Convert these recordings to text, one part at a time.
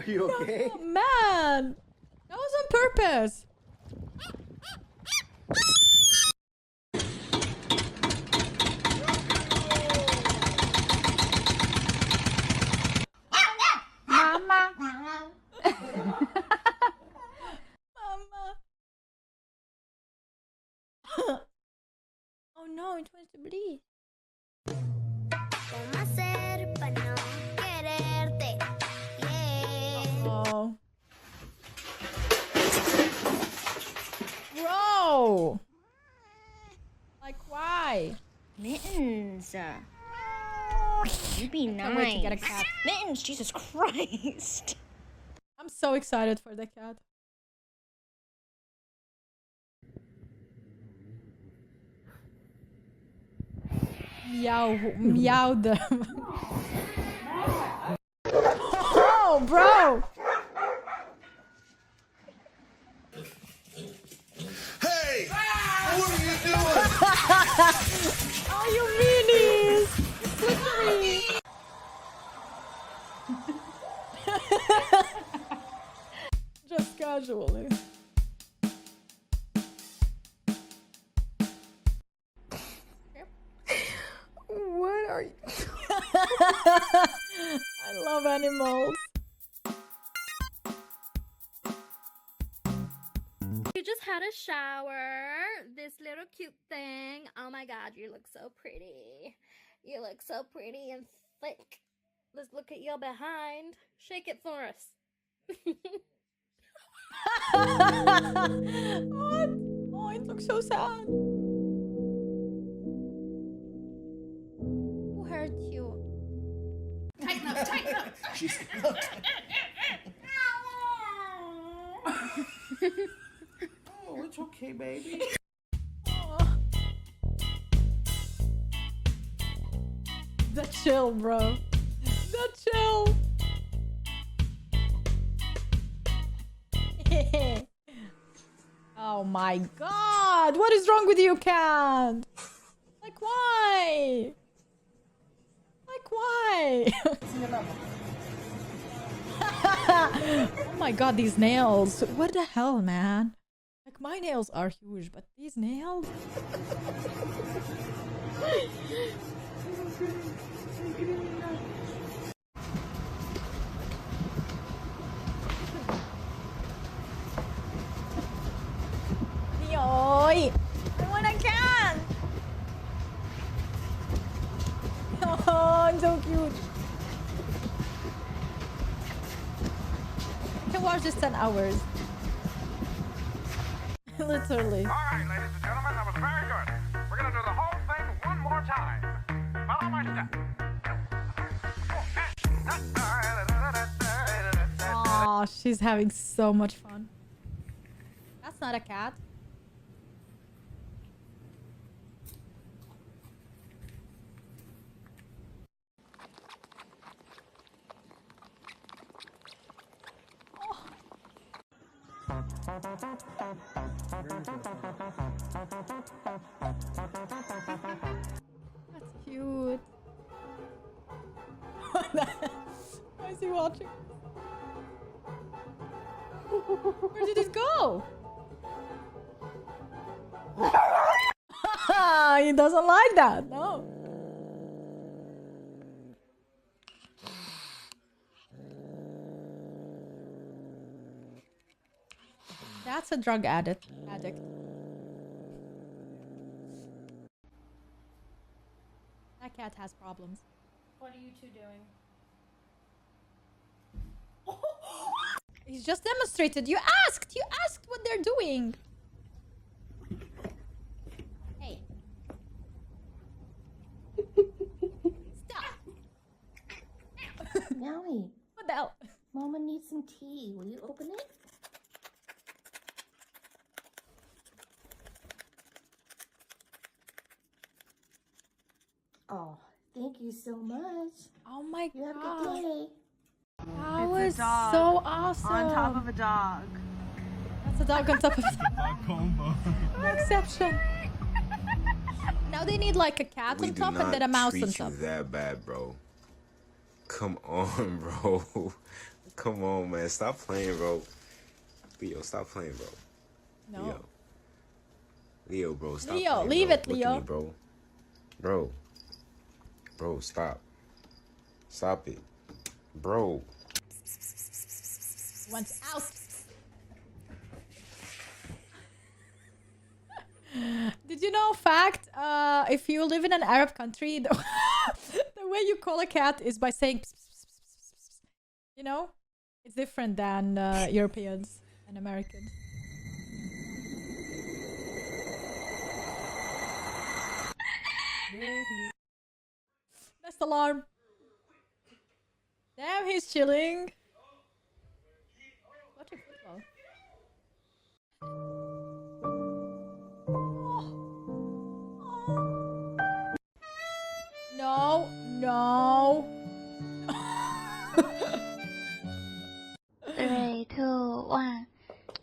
you okay? No, man! That was on purpose! Mama. Mama. Oh no, it wants to bleed. Oh. Bro! Like, why? Mittens. You be nice. Can't wait to get a cat. Mittens, Jesus Christ. I'm so excited for the cat. Meow, meow them. Oh, bro! Hey! What are you doing? Oh, you meanies! Slippery! Just casually. What are you? I love animals. You just had a shower. This little cute thing. Oh my god, you look so pretty. You look so pretty and thick. Let's look at your behind. Shake it for us. What? Oh, it looks so sad. Who hurt you? Tighten up, tighten up. She's Oh, it's okay, baby. Oh. The chill, bro. The chill. Oh my god! What is wrong with you, cat? Like, why? Like, why? Oh my god, these nails. What the hell, man? Like, my nails are huge, but these nails? Yoy! I want a cat! Oh, so cute. I can watch this 10 hours. Literally. Alright, ladies and gentlemen, that was very good. We're gonna do the whole thing one more time. Follow my step. Oh, she's having so much fun. That's not a cat. That's cute. Why is he watching? Where did it go? He doesn't like that. No. That's a drug addict. That cat has problems. What are you two doing? He's just demonstrated. You asked what they're doing. Hey. Stop. Maui, What the hell? Mama needs some tea. Will you open it? Oh, thank you so much. Oh my You have a god. good day. That It's a was dog so awesome. on top of a dog. That's a dog on top of an exception. Now they need like a cat on top and then a mouse on top. That bad, bro. Come on, bro. Come on, man. Stop playing, bro. Leo, stop playing, bro. No. Leo, bro, stop Leo, playing, leave bro. it, Look Leo. at me, bro. Bro, stop. Stop it. Bro. Wants out. Did you know fact? If you live in an Arab country, the way you call a cat is by saying, "Pss, pss, pss, pss, pss, pss." You know, it's different than Europeans and Americans. That's the alarm. Damn, he's chilling. Watching football. No, no. 3, 2, 1，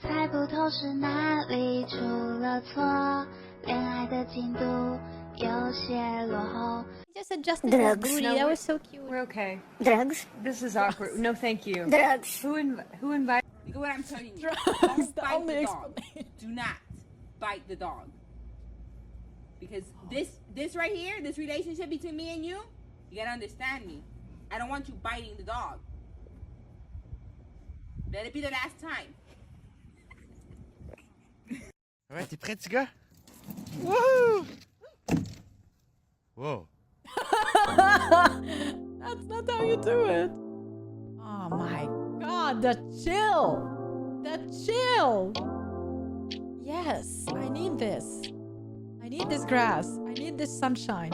猜不透是哪里出了错，恋爱的进度有些落后。 He just adjusted Drugs. his booty. No, That was so cute. We're okay. Drugs. This is awkward. No, thank you. Drugs. Who invited? Look at what I'm telling you. Drugs, Don't the bite only the dog. explanation. Do not bite the dog. Because this right here, this relationship between me and you gotta understand me. I don't want you biting the dog. Let it be the last time. Ouais, t'es prêt, petit gars? Wouhou! Whoa. That's not how you do it. Oh my god, the chill. The chill. Yes, I need this. I need this grass. I need this sunshine.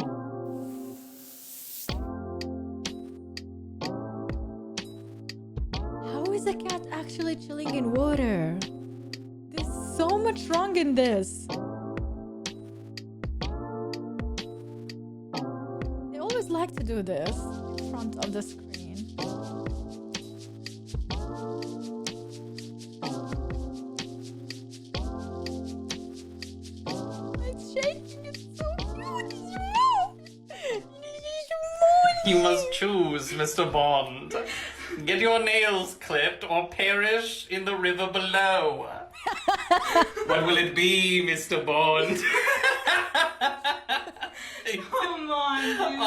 How is a cat actually chilling in water? There's so much wrong in this. They always like to do this in front of the screen. It's shaking. It's so cute. It's your mouth. You must choose, Mr. Bond. Get your nails clipped or perish in the river below. What will it be, Mr. Bond? Come on, dude.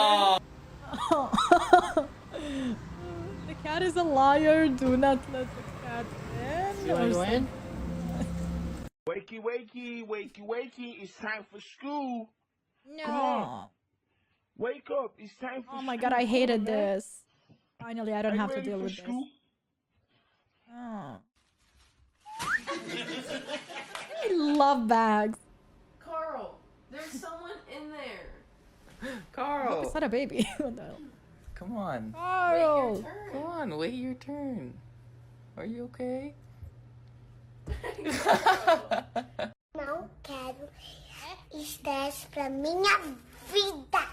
Oh. The cat is a liar. Do not let the cat in. You wanna go in? Wakey, wakey, wakey, wakey. It's time for school. No. Come on. Wake up. It's time for school. Oh my god, I hated Come on, man. this. Finally, I don't Are you have to ready deal for with school? this. Oh. I love bags. Carl, there's someone in there. Oh, it's not a baby. What the hell? Come on. Carl! Come on, wait your turn. Are you okay? Não quero estresse pra minha vida.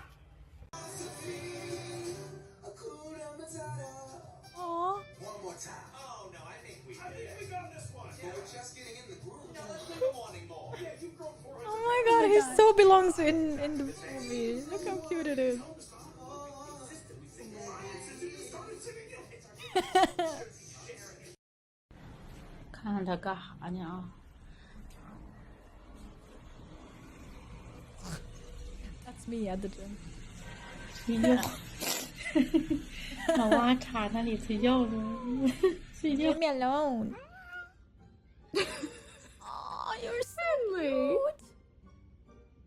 Aw. One more time. Oh, no, I think we got this one. But we're just getting in the groove. Come on anymore. Yeah, you go for it. Oh my god, he so belongs in the movie. Look how cute it is. That's me at the gym. 妈妈查那里吃药了，吃药。 Leave me alone. Oh, you're so cute.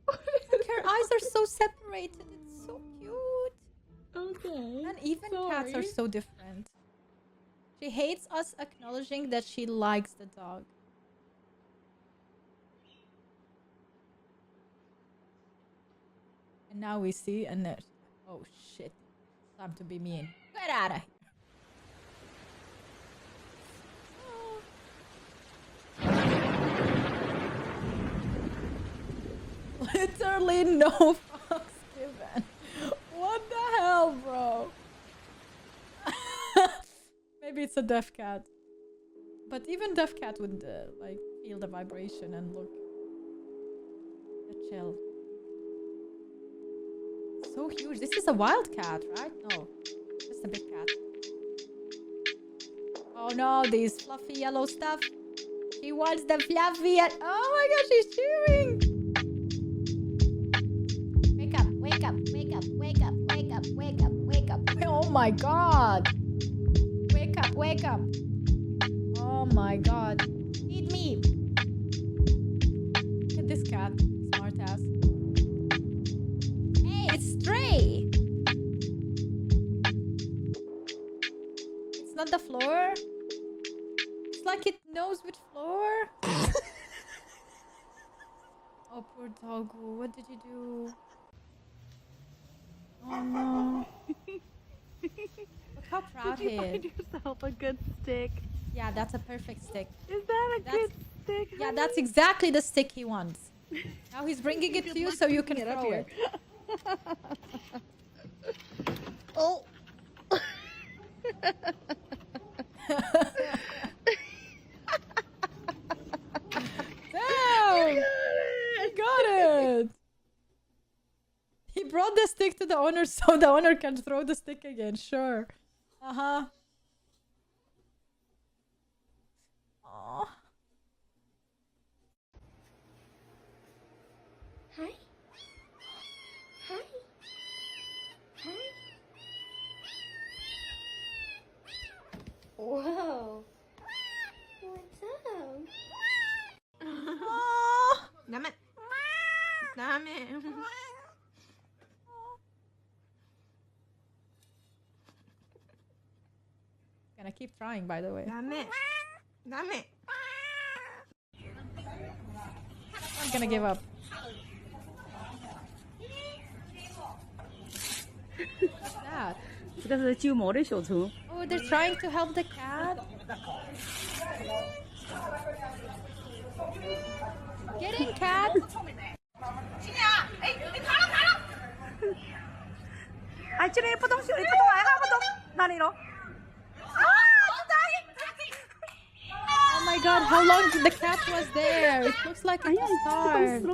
Like her eyes are so separated. It's so cute. Okay. And even cats are so different. She hates us acknowledging that she likes the dog. And now we see, and there's, oh shit, time to be mean. Get out of here. Literally no fucks given. What the hell, bro? Maybe it's a deaf cat. But even deaf cat would like feel the vibration and look. Chill. So huge. This is a wild cat, right? No, just a big cat. Oh no, these fluffy yellow stuff. She wants the fluffy and oh my god, she's cheering. Wake up, wake up, wake up, wake up, wake up, wake up, wake up. Oh my god. Wake up, wake up. Oh my god. Feed me. Look at this cat. Smart ass. Hey, it's Stray. It's not the floor. It's like it knows which floor. Oh, poor doggo. What did you do? Oh no. Look how proud he is. Find yourself a good stick. Yeah, that's a perfect stick. Is that a good stick? Yeah, that's exactly the stick he wants. Now he's bringing it to you so you can throw it. Oh. Damn! He got it! He brought the stick to the owner so the owner can throw the stick again. Sure. Uh-huh. Aww. Hi. Hi. Hi. Whoa. What's up? Damn it. Damn it. Gonna keep trying, by the way. Damn it. Damn it. I'm gonna give up. What's that? 这个是揪毛的小虫。 Oh, they're trying to help the cat. Get in, cat. 哎，这里不懂小，不懂哎，还不懂哪里了？ Oh my god, how long the cat was there? It looks like it was starved.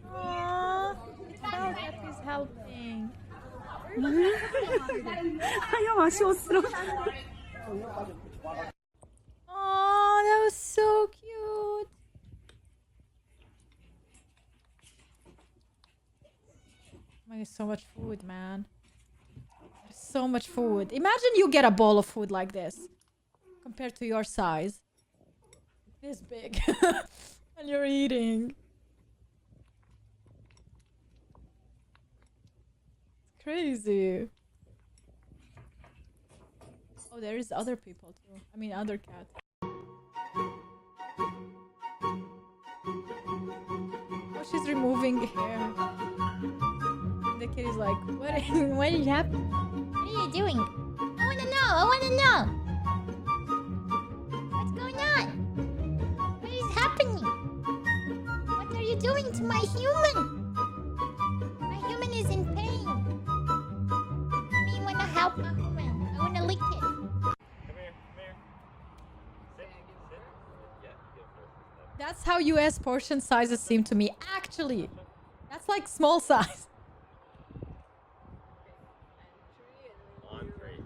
Aww, it felt that he's helping. 哎呀妈，笑死了！ Oh, that was so cute. There's so much food, man. There's so much food. Imagine you get a bowl of food like this compared to your size. This big. And you're eating. It's crazy. Oh, there is other people too. I mean, other cats. Oh, she's removing hair. And the kid is like, what is happening? What are you doing? I wanna know! I wanna know! What's going on? What is happening? What are you doing to my human? My human is in pain. I wanna help my human. I wanna lick it. That's how US portion sizes seem to me. Actually, that's like small size. On three.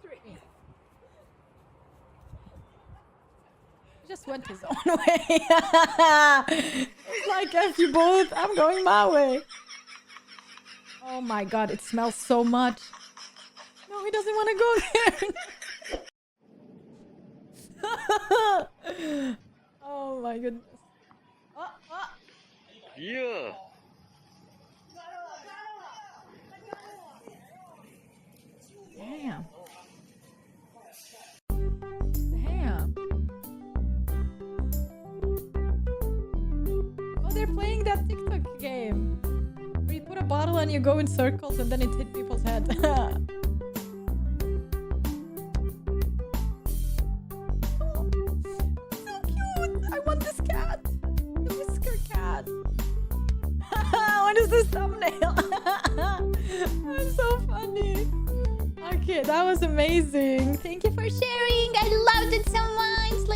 Okay. He just went his own way. It's like, if you both, I'm going my way. Oh my god, it smells so much. No, he doesn't want to go there. Oh my goodness. Yeah. Damn. Damn. Oh, they're playing that TikTok game. Where you put a bottle and you go in circles and then it hit people's head. I want this cat. The whisker cat. What is this thumbnail? That's so funny. Okay, that was amazing. Thank you for sharing. I loved it so much.